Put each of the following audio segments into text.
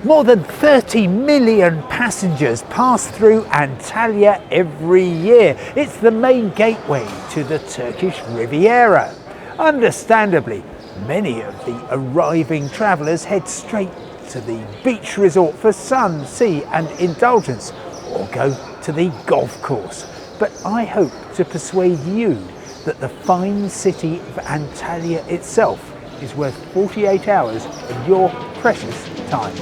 More than 30 million passengers pass through Antalya every year. It's the main gateway to the Turkish Riviera. Understandably, many of the arriving travellers head straight to the beach resort for sun, sea and indulgence, or go to the golf course. But I hope to persuade you that the fine city of Antalya itself is worth 48 hours of your precious time.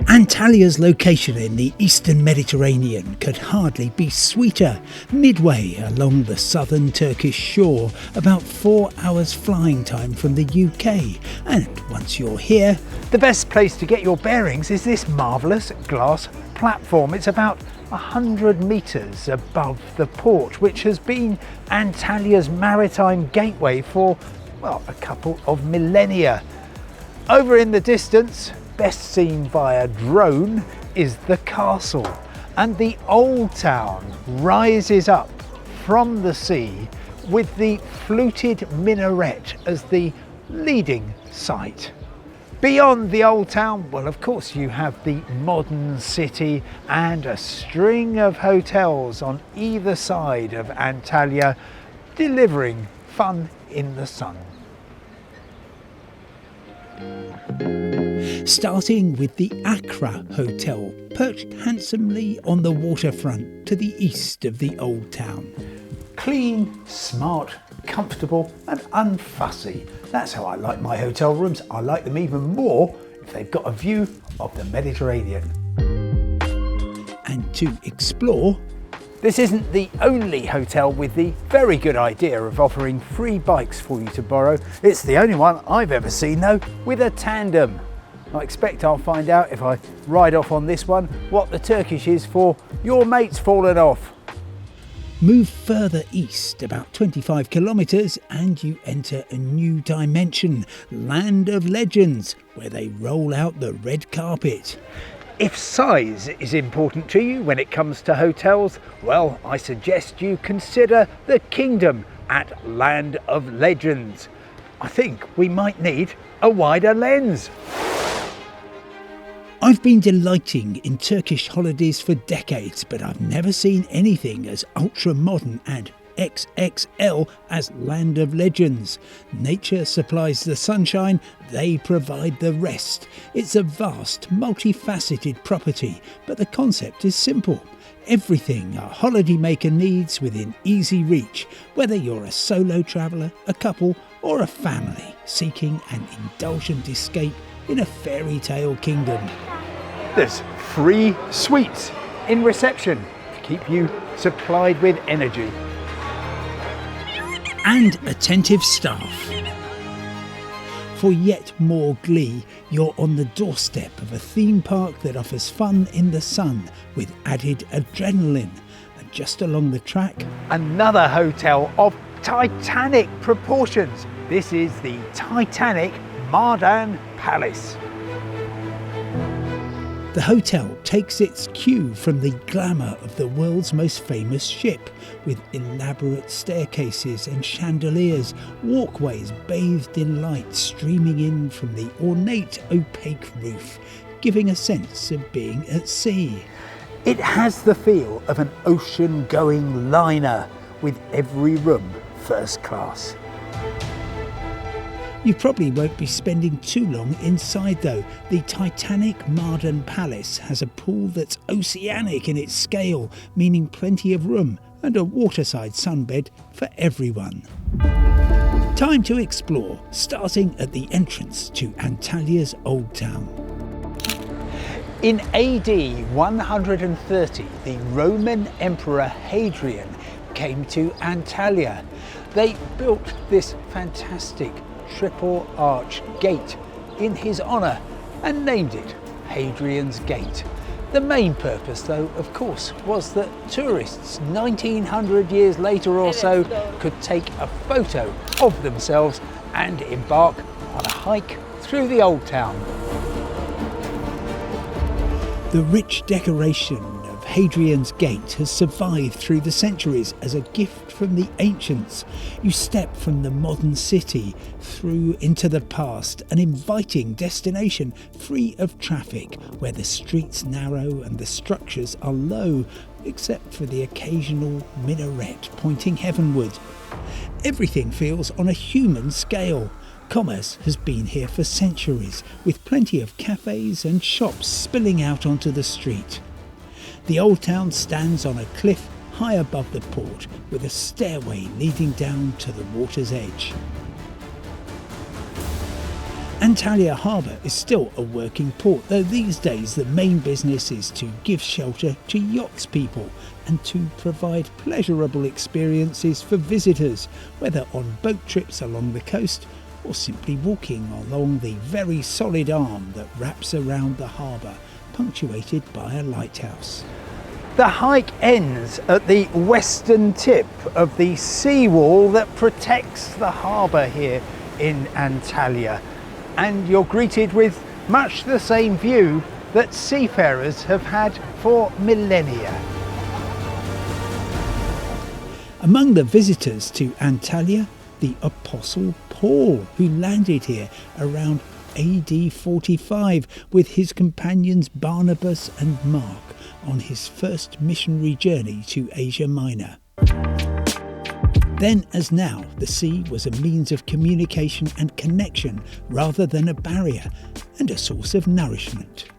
Antalya's location in the eastern Mediterranean could hardly be sweeter. Midway along the southern Turkish shore, about 4 hours flying time from the UK. And once you're here, the best place to get your bearings is this marvellous glass platform. It's about 100 metres above the port, which has been Antalya's maritime gateway for, well, a couple of millennia. Over in the distance, best seen via drone, is the castle, and the old town rises up from the sea with the fluted minaret as the leading sight. Beyond the old town, well, of course, you have the modern city and a string of hotels on either side of Antalya, delivering fun in the sun. Starting with the Accra Hotel, perched handsomely on the waterfront to the east of the old town. Clean, smart, comfortable and unfussy. That's how I like my hotel rooms. I like them even more if they've got a view of the Mediterranean. And to explore, this isn't the only hotel with the very good idea of offering free bikes for you to borrow. It's the only one I've ever seen, though, with a tandem. I expect I'll find out if I ride off on this one what the Turkish is for your mate's fallen off. Move further east about 25 kilometres and you enter a new dimension, Land of Legends, where they roll out the red carpet. If size is important to you when it comes to hotels, well, I suggest you consider the Kingdom at Land of Legends. I think we might need a wider lens. I've been delighting in Turkish holidays for decades, but I've never seen anything as ultra-modern and XXL as Land of Legends. Nature supplies the sunshine, they provide the rest. It's a vast, multifaceted property, but the concept is simple. Everything a holidaymaker needs within easy reach, whether you're a solo traveller, a couple or a family seeking an indulgent escape in a fairy tale kingdom. There's free suites in reception to keep you supplied with energy. And attentive staff. For yet more glee, you're on the doorstep of a theme park that offers fun in the sun with added adrenaline. And just along the track, another hotel of titanic proportions. This is the Titanic Mardan Palace. The hotel takes its cue from the glamour of the world's most famous ship, with elaborate staircases and chandeliers, walkways bathed in light streaming in from the ornate opaque roof, giving a sense of being at sea. It has the feel of an ocean-going liner, with every room first class. You probably won't be spending too long inside though. The Titanic Mardan Palace has a pool that's oceanic in its scale, meaning plenty of room and a waterside sunbed for everyone. Time to explore, starting at the entrance to Antalya's Old Town. In AD 130, the Roman Emperor Hadrian came to Antalya. They built this fantastic triple arch gate in his honour and named it Hadrian's Gate. The main purpose, though, of course, was that tourists 1900 years later or so could take a photo of themselves and embark on a hike through the old town. The rich decoration of Hadrian's Gate has survived through the centuries as a gift from the ancients. You step from the modern city through into the past, an inviting destination free of traffic, where the streets narrow and the structures are low, except for the occasional minaret pointing heavenward. Everything feels on a human scale. Commerce has been here for centuries, with plenty of cafes and shops spilling out onto the street. The old town stands on a cliff high above the port, with a stairway leading down to the water's edge. Antalya Harbour is still a working port, though these days the main business is to give shelter to yachtspeople and to provide pleasurable experiences for visitors, whether on boat trips along the coast or simply walking along the very solid arm that wraps around the harbour, punctuated by a lighthouse. The hike ends at the western tip of the seawall that protects the harbour here in Antalya, and you're greeted with much the same view that seafarers have had for millennia. Among the visitors to Antalya, the Apostle Paul, who landed here around AD 45 with his companions Barnabas and Mark on his first missionary journey to Asia Minor. Then as now, the sea was a means of communication and connection rather than a barrier, and a source of nourishment.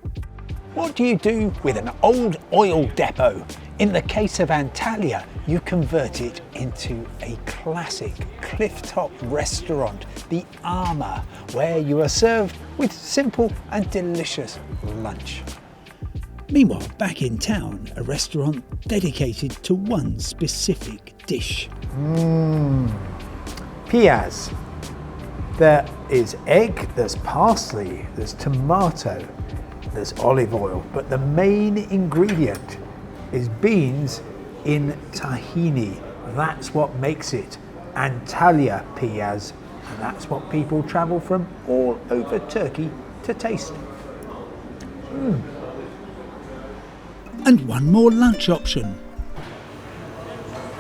What do you do with an old oil depot? In the case of Antalya, you convert it into a classic cliff-top restaurant, the Armour, where you are served with simple and delicious lunch. Meanwhile, back in town, a restaurant dedicated to one specific dish. Piyaz. There is egg, there's parsley, there's tomato, there's olive oil, but the main ingredient is beans in tahini. That's what makes it Antalya Piyaz, and that's what people travel from all over Turkey to taste. And one more lunch option.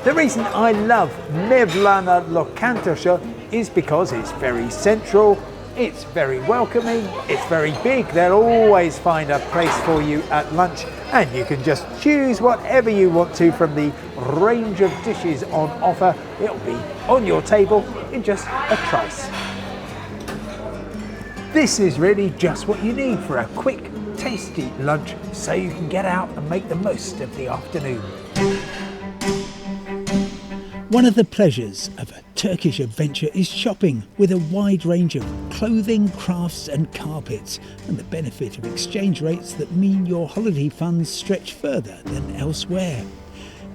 The reason I love Mevlana Lokantası is because it's very central, it's very welcoming, it's very big. They'll always find a place for you at lunch, and you can just choose whatever you want to from the range of dishes on offer. It'll be on your table in just a trice. This is really just what you need for a quick, tasty lunch, so you can get out and make the most of the afternoon. One of the pleasures of a Turkish adventure is shopping, with a wide range of clothing, crafts and carpets, and the benefit of exchange rates that mean your holiday funds stretch further than elsewhere.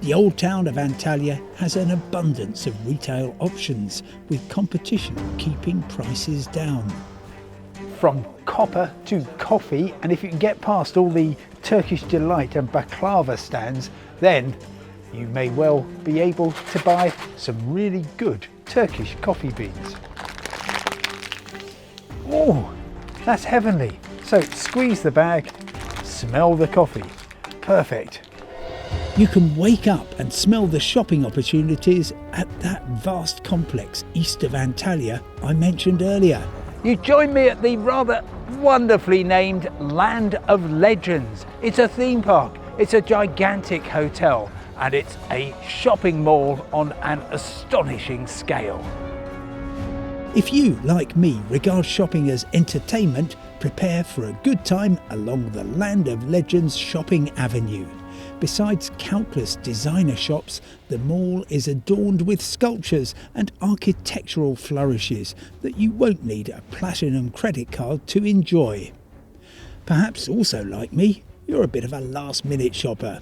The old town of Antalya has an abundance of retail options, with competition keeping prices down. From copper to coffee, and if you can get past all the Turkish delight and baklava stands, then you may well be able to buy some really good Turkish coffee beans. Oh, that's heavenly. So squeeze the bag, smell the coffee. Perfect. You can wake up and smell the shopping opportunities at that vast complex east of Antalya I mentioned earlier. You join me at the rather wonderfully named Land of Legends. It's a theme park, it's a gigantic hotel, and it's a shopping mall on an astonishing scale. If you, like me, regard shopping as entertainment, prepare for a good time along the Land of Legends shopping avenue. Besides countless designer shops, the mall is adorned with sculptures and architectural flourishes that you won't need a platinum credit card to enjoy. Perhaps also, like me, you're a bit of a last-minute shopper.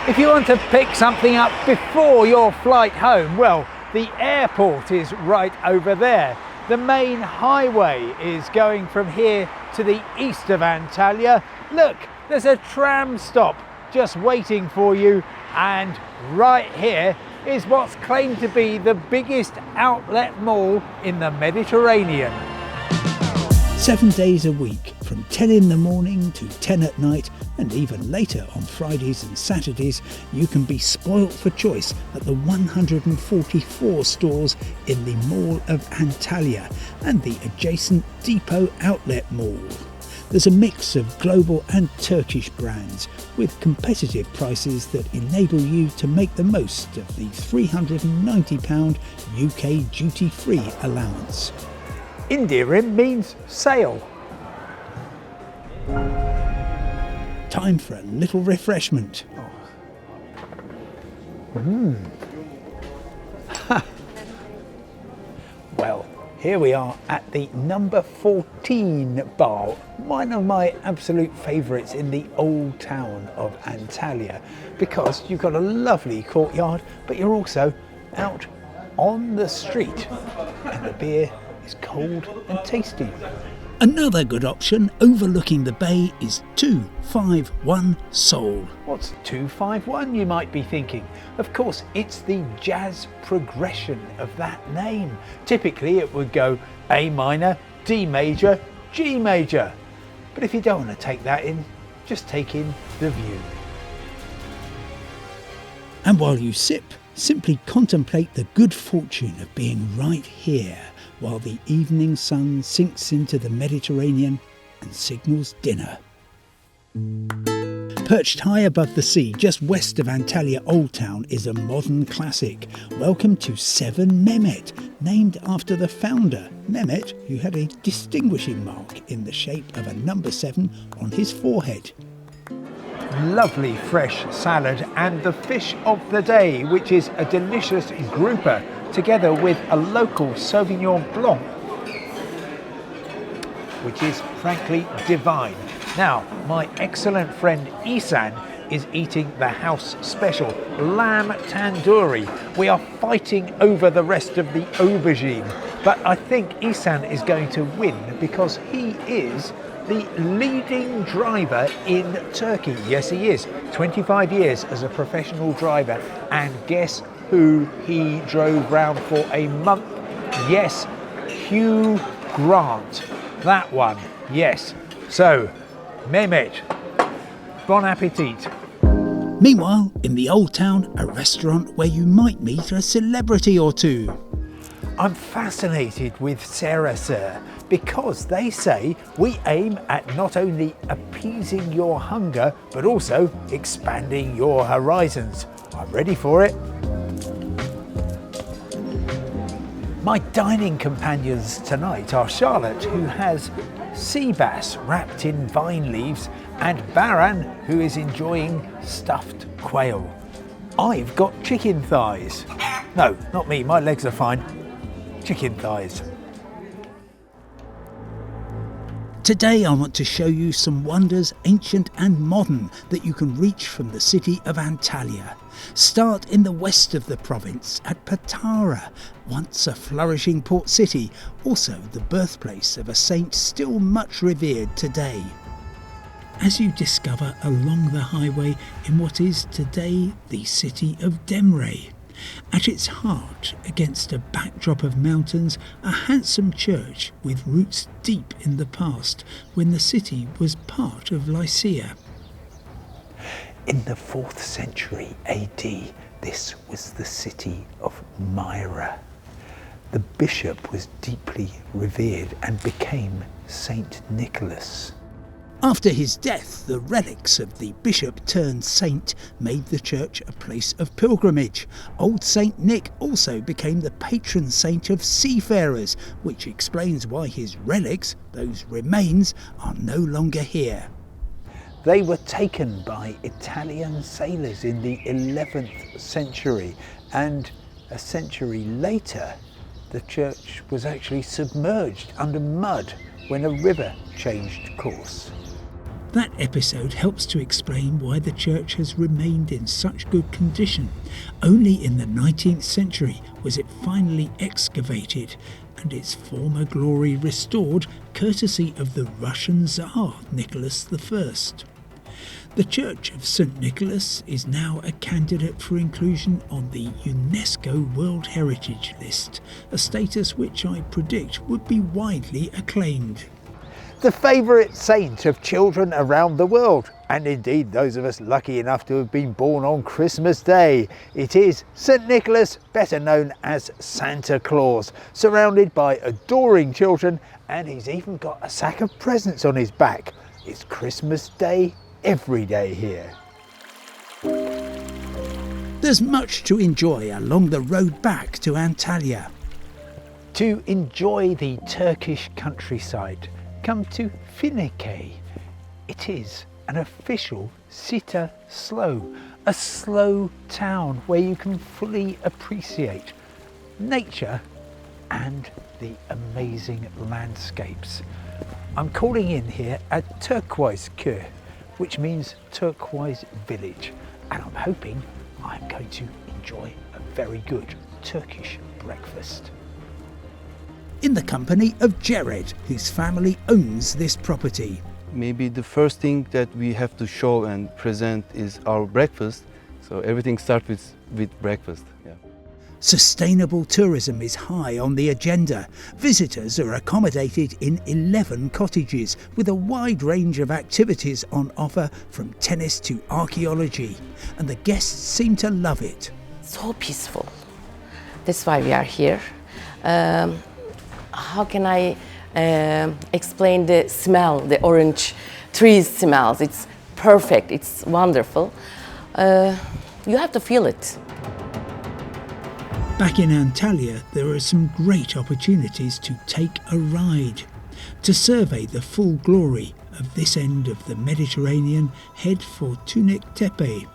If you want to pick something up before your flight home, well, the airport is right over there. The main highway is going from here to the east of Antalya. Look, there's a tram stop just waiting for you, and right here is what's claimed to be the biggest outlet mall in the Mediterranean. 7 days a week, from 10 in the morning to 10 at night, and even later on Fridays and Saturdays, you can be spoilt for choice at the 144 stores in the Mall of Antalya and the adjacent Depot Outlet Mall. There's a mix of global and Turkish brands with competitive prices that enable you to make the most of the £390 UK duty-free allowance. Indirim means sail. Time for a little refreshment. Well, here we are at the number 14 bar, one of my absolute favourites in the old town of Antalya, because you've got a lovely courtyard, but you're also out on the street, and the beer is cold and tasty. Another good option overlooking the bay is 251 Soul. What's 251, you might be thinking? Of course, it's the jazz progression of that name. Typically it would go A minor, D major, G major. But if you don't want to take that in, just take in the view. And while you sip, simply contemplate the good fortune of being right here while the evening sun sinks into the Mediterranean and signals dinner. Perched high above the sea, just west of Antalya Old Town, is a modern classic. Welcome to 7 Mehmet, named after the founder, Mehmet, who had a distinguishing mark in the shape of a number 7 on his forehead. Lovely fresh salad and the fish of the day, which is a delicious grouper, together with a local Sauvignon Blanc, which is frankly divine. Now, my excellent friend Ihsan is eating the house special, lamb tandoori. We are fighting over the rest of the aubergine, but I think Ihsan is going to win because he is the leading driver in Turkey. Yes, he is. 25 years as a professional driver, and guess who he drove round for a month? Yes, Hugh Grant. That one, yes. So, Mehmet, bon appetit. Meanwhile, in the Old Town, a restaurant where you might meet a celebrity or two. I'm fascinated with Sarah Sir because they say we aim at not only appeasing your hunger but also expanding your horizons. I'm ready for it. My dining companions tonight are Charlotte, who has sea bass wrapped in vine leaves, and Baran, who is enjoying stuffed quail. I've got chicken thighs. No, not me, my legs are fine. Chicken thighs. Today I want to show you some wonders, ancient and modern, that you can reach from the city of Antalya. Start in the west of the province at Patara, once a flourishing port city, also the birthplace of a saint still much revered today. As you discover along the highway in what is today the city of Demre. At its heart, against a backdrop of mountains, a handsome church with roots deep in the past, when the city was part of Lycia. In the 4th century AD, this was the city of Myra. The bishop was deeply revered and became Saint Nicholas. After his death, the relics of the bishop turned saint made the church a place of pilgrimage. Old Saint Nick also became the patron saint of seafarers, which explains why his relics, those remains, are no longer here. They were taken by Italian sailors in the 11th century, and a century later the church was actually submerged under mud when a river changed course. That episode helps to explain why the church has remained in such good condition. Only in the 19th century was it finally excavated and its former glory restored, courtesy of the Russian Tsar Nicholas I. The Church of St. Nicholas is now a candidate for inclusion on the UNESCO World Heritage List, a status which I predict would be widely acclaimed. the favourite saint of children around the world, and indeed those of us lucky enough to have been born on Christmas Day. It is St Nicholas, better known as Santa Claus, surrounded by adoring children, and he's even got a sack of presents on his back. It's Christmas Day every day here. There's much to enjoy along the road back to Antalya. To enjoy the Turkish countryside, come to Finike. It is an official Sita slow, a slow town where you can fully appreciate nature and the amazing landscapes. I'm calling in here at Turquoise Köy, which means turquoise village, and I'm hoping I'm going to enjoy a very good Turkish breakfast. In the company of Jared, whose family owns this property. Maybe the first thing that we have to show and present is our breakfast. So everything starts with breakfast. Yeah. Sustainable tourism is high on the agenda. Visitors are accommodated in 11 cottages with a wide range of activities on offer, from tennis to archaeology, and the guests seem to love it. So peaceful. That's why we are here. How can I explain the smell, the orange trees smells? It's perfect, it's wonderful. You have to feel it. Back in Antalya, there are some great opportunities to take a ride. To survey the full glory of this end of the Mediterranean, head for Tunik Tepe.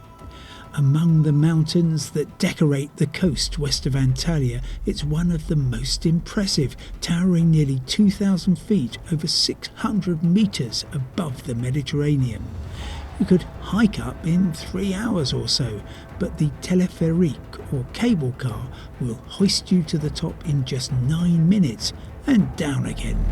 Among the mountains that decorate the coast west of Antalya, it's one of the most impressive, towering nearly 2,000 feet over 600 metres above the Mediterranean. You could hike up in 3 hours or so, but the teleferic or cable car will hoist you to the top in just 9 minutes and down again.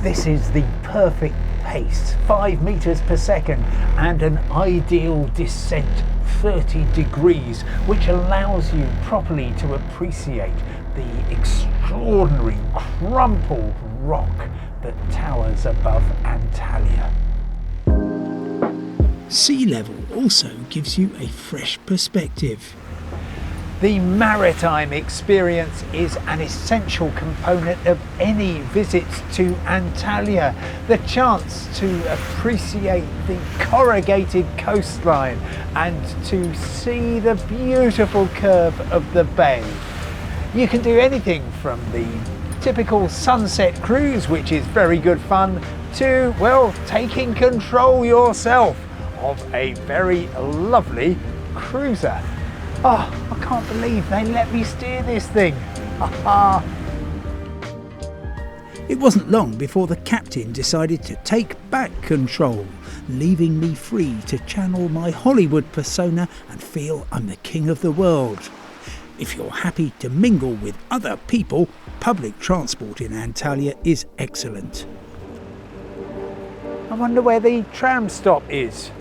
This is the perfect pace, 5 metres per second, and an ideal descent, 30 degrees, which allows you properly to appreciate the extraordinary crumpled rock that towers above Antalya. Sea level also gives you a fresh perspective. The maritime experience is an essential component of any visit to Antalya. The chance to appreciate the corrugated coastline and to see the beautiful curve of the bay. You can do anything from the typical sunset cruise, which is very good fun, to, well, taking control yourself of a very lovely cruiser. Oh, I can't believe they let me steer this thing. It wasn't long before the captain decided to take back control, leaving me free to channel my Hollywood persona and feel I'm the king of the world. If you're happy to mingle with other people, public transport in Antalya is excellent. I wonder where the tram stop is.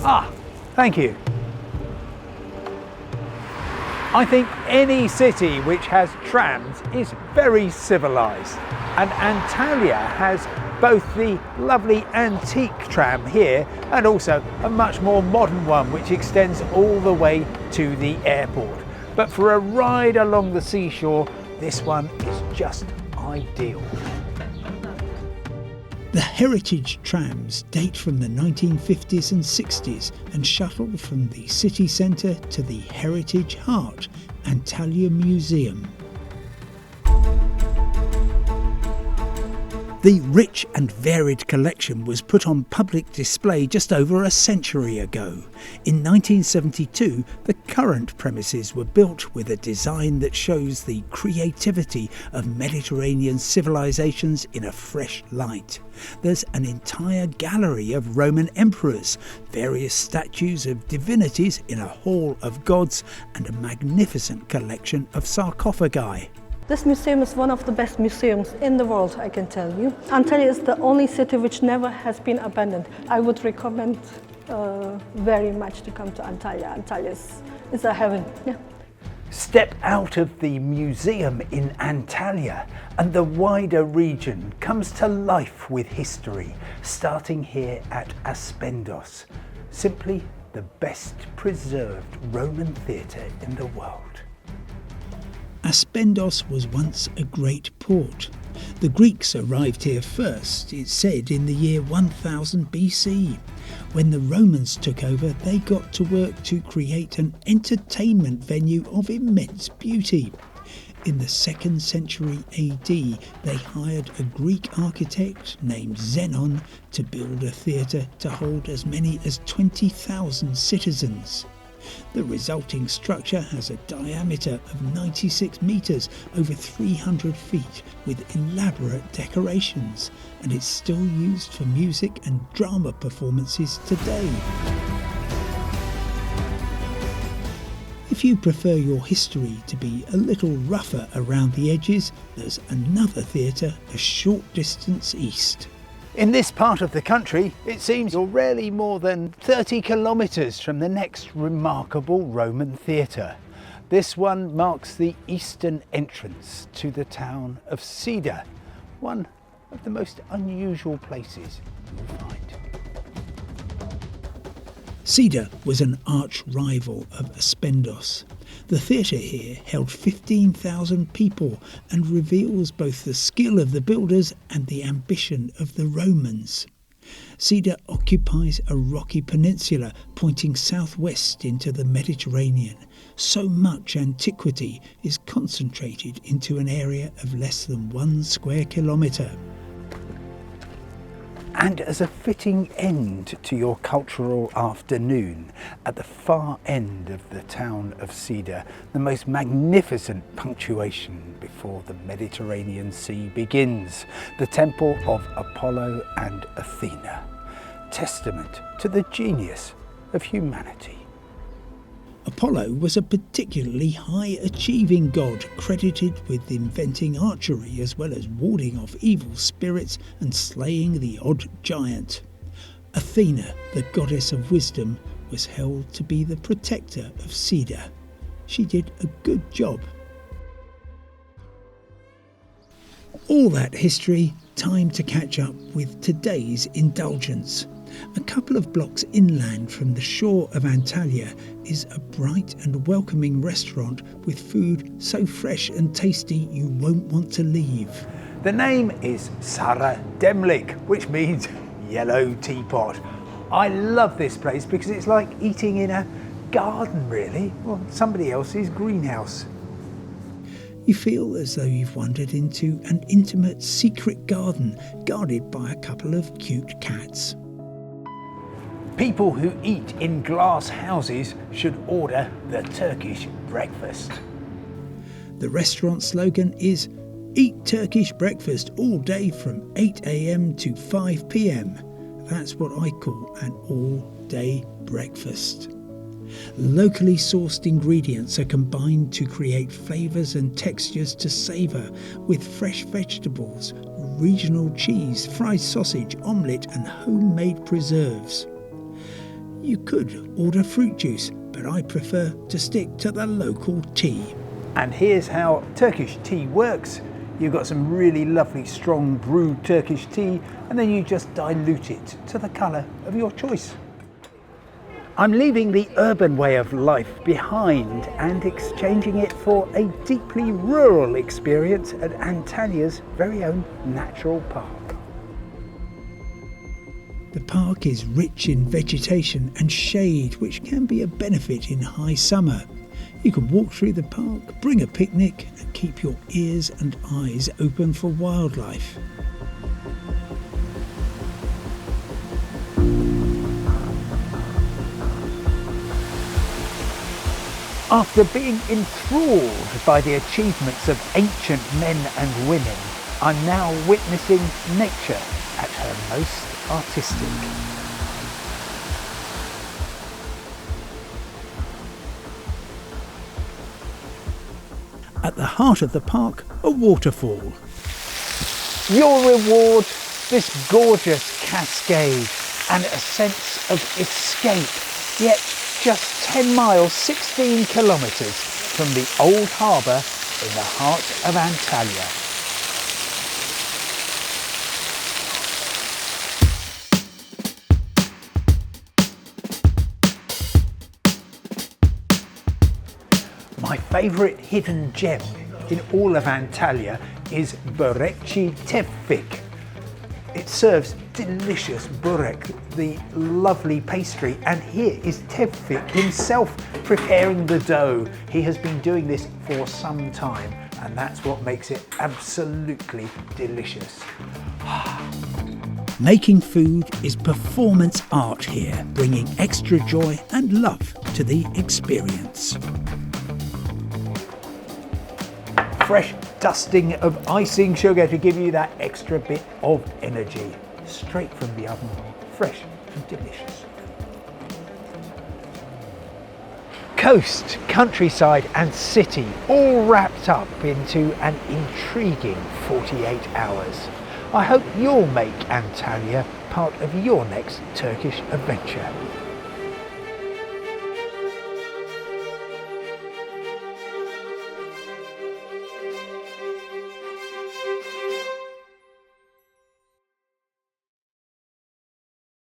Ah, thank you. I think any city which has trams is very civilised, and Antalya has both the lovely antique tram here and also a much more modern one which extends all the way to the airport. But for a ride along the seashore, this one is just ideal. The heritage trams date from the 1950s and 60s and shuttle from the city centre to the heritage heart, Antalya Museum. The rich and varied collection was put on public display just over a century ago. In 1972, the current premises were built with a design that shows the creativity of Mediterranean civilizations in a fresh light. There's an entire gallery of Roman emperors, various statues of divinities in a hall of gods, and a magnificent collection of sarcophagi. This museum is one of the best museums in the world, I can tell you. Antalya is the only city which never has been abandoned. I would recommend very much to come to Antalya. Antalya is a heaven. Yeah. Step out of the museum in Antalya and the wider region comes to life with history, starting here at Aspendos, simply the best preserved Roman theatre in the world. Aspendos was once a great port. The Greeks arrived here first, it's said, in the year 1000 BC. When the Romans took over, they got to work to create an entertainment venue of immense beauty. In the 2nd century AD, they hired a Greek architect named Xenon to build a theatre to hold as many as 20,000 citizens. The resulting structure has a diameter of 96 metres over 300 feet with elaborate decorations, and it's still used for music and drama performances today. If you prefer your history to be a little rougher around the edges, there's another theatre a short distance east. In this part of the country, it seems you're rarely more than 30 kilometres from the next remarkable Roman theatre. This one marks the eastern entrance to the town of Calder, one of the most unusual places you'll find. Calder was an arch rival of Aspendos. The theatre here held 15,000 people and reveals both the skill of the builders and the ambition of the Romans. Calder occupies a rocky peninsula pointing southwest into the Mediterranean. So much antiquity is concentrated into an area of less than 1 square kilometre. And as a fitting end to your cultural afternoon, at the far end of the town of Calder, the most magnificent punctuation before the Mediterranean Sea begins, the temple of Apollo and Athena, testament to the genius of humanity. Apollo was a particularly high-achieving god, credited with inventing archery as well as warding off evil spirits and slaying the odd giant. Athena, the goddess of wisdom, was held to be the protector of Calder. She did a good job. All that history, time to catch up with today's indulgence. A couple of blocks inland from the shore of Antalya is a bright and welcoming restaurant with food so fresh and tasty you won't want to leave. The name is Sarah Demlik, which means yellow teapot. I love this place because it's like eating in a garden, really, or somebody else's greenhouse. You feel as though you've wandered into an intimate secret garden guarded by a couple of cute cats. People who eat in glass houses should order the Turkish breakfast. The restaurant slogan is "Eat Turkish breakfast all day from 8 a.m. to 5 p.m. That's what I call an all-day breakfast. Locally sourced ingredients are combined to create flavours and textures to savour, with fresh vegetables, regional cheese, fried sausage, omelette and homemade preserves. You could order fruit juice, but I prefer to stick to the local tea. And here's how Turkish tea works. You've got some really lovely strong brewed Turkish tea, and then you just dilute it to the colour of your choice. I'm leaving the urban way of life behind and exchanging it for a deeply rural experience at Antalya's very own natural park. The park is rich in vegetation and shade, which can be a benefit in high summer. You can walk through the park, bring a picnic and keep your ears and eyes open for wildlife. After being enthralled by the achievements of ancient men and women, I'm now witnessing nature at her most artistic. At the heart of the park, a waterfall. Your reward, this gorgeous cascade and a sense of escape, yet just 10 miles, 16 kilometres from the old harbour in the heart of Antalya. My favourite hidden gem in all of Antalya is börekçi tevfik. It serves delicious börek, the lovely pastry, and here is Tevfik himself preparing the dough. He has been doing this for some time, and that's what makes it absolutely delicious. Making food is performance art here, bringing extra joy and love to the experience. Fresh dusting of icing sugar to give you that extra bit of energy. Straight from the oven, fresh and delicious. Coast, countryside and city all wrapped up into an intriguing 48 hours. I hope you'll make Antalya part of your next Turkish adventure.